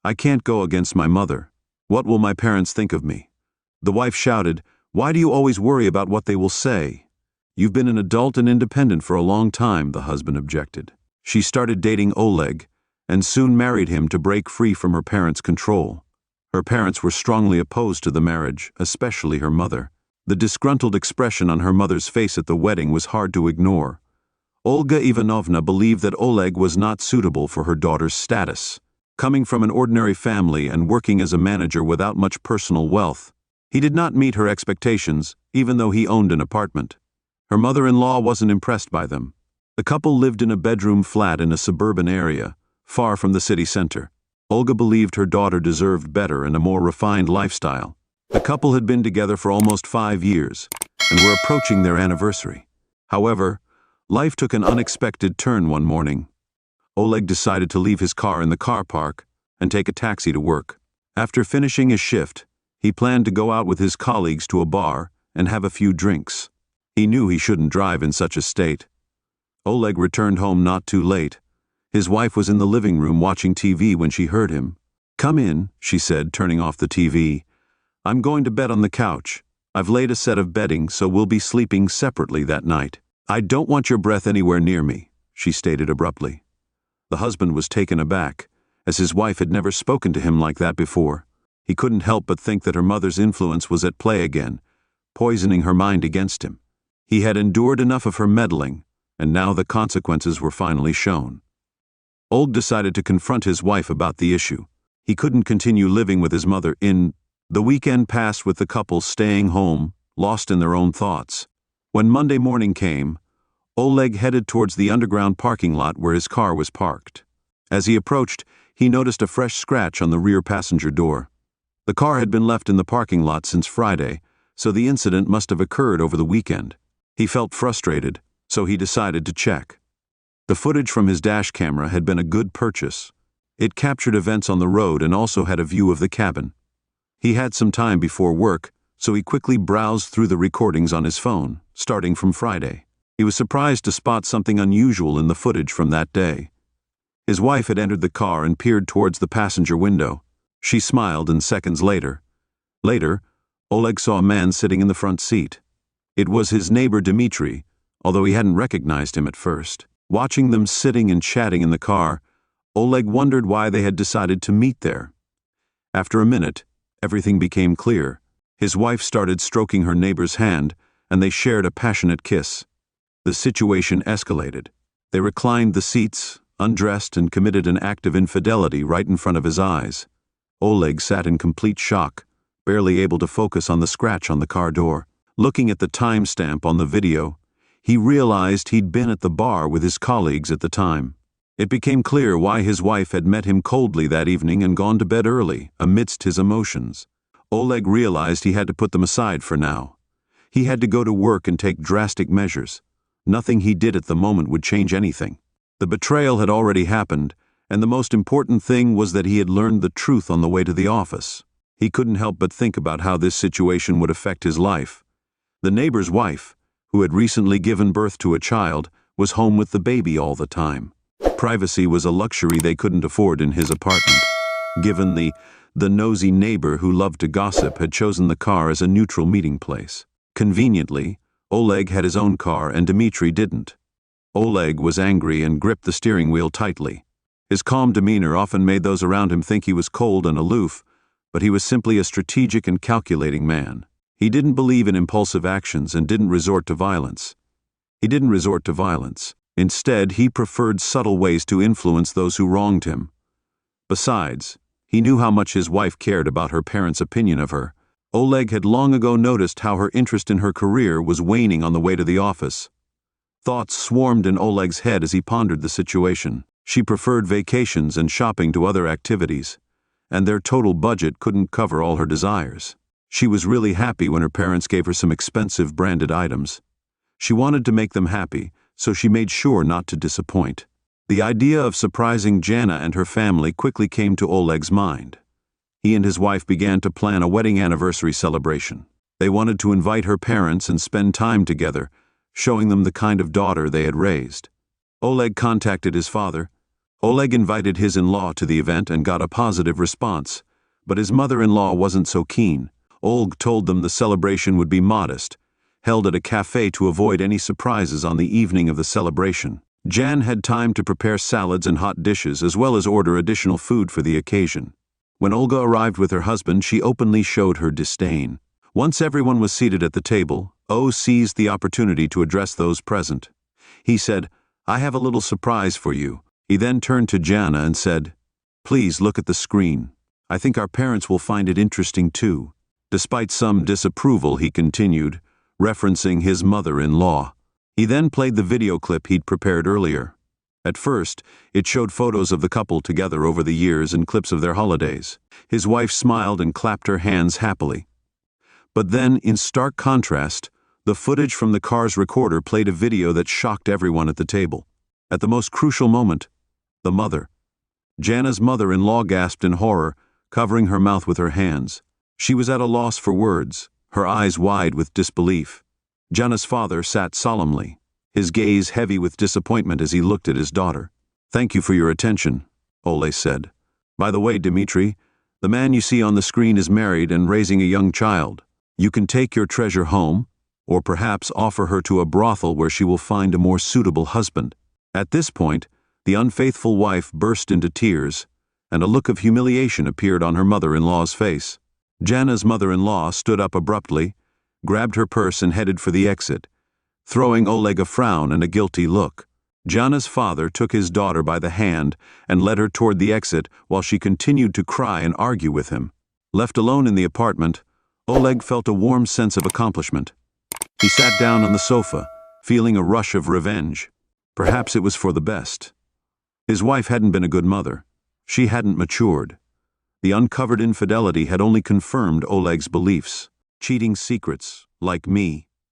I can't go against my mother. What will my parents think of me? The wife shouted, "Why do you always worry about what they will say? You've been an adult and independent for a long time," the husband objected. She started dating Oleg, and soon married him to break free from her parents' control. Her parents were strongly opposed to the marriage, especially her mother. The disgruntled expression on her mother's face at the wedding was hard to ignore. Olga Ivanovna believed that Oleg was not suitable for her daughter's status. Coming from an ordinary family and working as a manager without much personal wealth, he did not meet her expectations, even though he owned an apartment. Her mother-in-law wasn't impressed by them. The couple lived in a bedroom flat in a suburban area, far from the city center. Olga believed her daughter deserved better and a more refined lifestyle. The couple had been together for almost 5 years and were approaching their anniversary. However, life took an unexpected turn one morning. Oleg decided to leave his car in the car park and take a taxi to work. After finishing his shift, he planned to go out with his colleagues to a bar and have a few drinks. He knew he shouldn't drive in such a state. Oleg returned home not too late. His wife was in the living room watching TV when she heard him. "Come in," she said, turning off the TV. "I'm going to bed on the couch. I've laid a set of bedding, so we'll be sleeping separately that night." "I don't want your breath anywhere near me," she stated abruptly. The husband was taken aback, as his wife had never spoken to him like that before. He couldn't help but think that her mother's influence was at play again, poisoning her mind against him. He had endured enough of her meddling, and now the consequences were finally shown. Oleg decided to confront his wife about the issue. He couldn't continue living with his mother. The weekend passed with the couple staying home, lost in their own thoughts. When Monday morning came, Oleg headed towards the underground parking lot where his car was parked. As he approached, he noticed a fresh scratch on the rear passenger door. The car had been left in the parking lot since Friday, so the incident must have occurred over the weekend. He felt frustrated, so he decided to check. The footage from his dash camera had been a good purchase. It captured events on the road and also had a view of the cabin. He had some time before work, so he quickly browsed through the recordings on his phone, starting from Friday. He was surprised to spot something unusual in the footage from that day. His wife had entered the car and peered towards the passenger window. She smiled, and seconds later, Oleg saw a man sitting in the front seat. It was his neighbor Dmitry, although he hadn't recognized him at first. Watching them sitting and chatting in the car, Oleg wondered why they had decided to meet there. After a minute, everything became clear. His wife started stroking her neighbor's hand, and they shared a passionate kiss. The situation escalated. They reclined the seats, undressed, and committed an act of infidelity right in front of his eyes. Oleg sat in complete shock, barely able to focus on the scratch on the car door. Looking at the timestamp on the video, he realized he'd been at the bar with his colleagues at the time. It became clear why his wife had met him coldly that evening and gone to bed early, amidst his emotions. Oleg realized he had to put them aside for now. He had to go to work and take drastic measures. Nothing he did at the moment would change anything. The betrayal had already happened, and the most important thing was that he had learned the truth on the way to the office. He couldn't help but think about how this situation would affect his life. The neighbor's wife, who had recently given birth to a child, was home with the baby all the time. Privacy was a luxury they couldn't afford in his apartment. Given the nosy neighbor who loved to gossip had chosen the car as a neutral meeting place. Conveniently, Oleg had his own car and Dmitry didn't. Oleg was angry and gripped the steering wheel tightly. His calm demeanor often made those around him think he was cold and aloof, but he was simply a strategic and calculating man. He didn't believe in impulsive actions and didn't resort to violence. Instead, he preferred subtle ways to influence those who wronged him. Besides, he knew how much his wife cared about her parents' opinion of her. Oleg had long ago noticed how her interest in her career was waning on the way to the office. Thoughts swarmed in Oleg's head as he pondered the situation. She preferred vacations and shopping to other activities, and their total budget couldn't cover all her desires. She was really happy when her parents gave her some expensive branded items. She wanted to make them happy, so she made sure not to disappoint. The idea of surprising Jana and her family quickly came to Oleg's mind. He and his wife began to plan a wedding anniversary celebration. They wanted to invite her parents and spend time together, showing them the kind of daughter they had raised. Oleg contacted his father, Oleg invited his in-law to the event and got a positive response, but his mother-in-law wasn't so keen. Oleg told them the celebration would be modest, held at a cafe to avoid any surprises on the evening of the celebration. Jan had time to prepare salads and hot dishes as well as order additional food for the occasion. When Olga arrived with her husband, she openly showed her disdain. Once everyone was seated at the table, O seized the opportunity to address those present. He said, "I have a little surprise for you." He then turned to Jana and said, "Please look at the screen. I think our parents will find it interesting too." Despite some disapproval, he continued, referencing his mother-in-law. He then played the video clip he'd prepared earlier. At first, it showed photos of the couple together over the years and clips of their holidays. His wife smiled and clapped her hands happily. But then, in stark contrast, the footage from the car's recorder played a video that shocked everyone at the table. At the most crucial moment, the mother. Jana's mother-in-law gasped in horror, covering her mouth with her hands. She was at a loss for words, her eyes wide with disbelief. Jana's father sat solemnly, his gaze heavy with disappointment as he looked at his daughter. "Thank you for your attention," Ole said. "By the way, Dmitri, the man you see on the screen is married and raising a young child. You can take your treasure home, or perhaps offer her to a brothel where she will find a more suitable husband." At this point, the unfaithful wife burst into tears, and a look of humiliation appeared on her mother-in-law's face. Jana's mother-in-law stood up abruptly, grabbed her purse and headed for the exit, throwing Oleg a frown and a guilty look. Jana's father took his daughter by the hand and led her toward the exit while she continued to cry and argue with him. Left alone in the apartment, Oleg felt a warm sense of accomplishment. He sat down on the sofa, feeling a rush of revenge. Perhaps it was for the best. His wife hadn't been a good mother. She hadn't matured. The uncovered infidelity had only confirmed Oleg's beliefs. Cheating secrets, like me,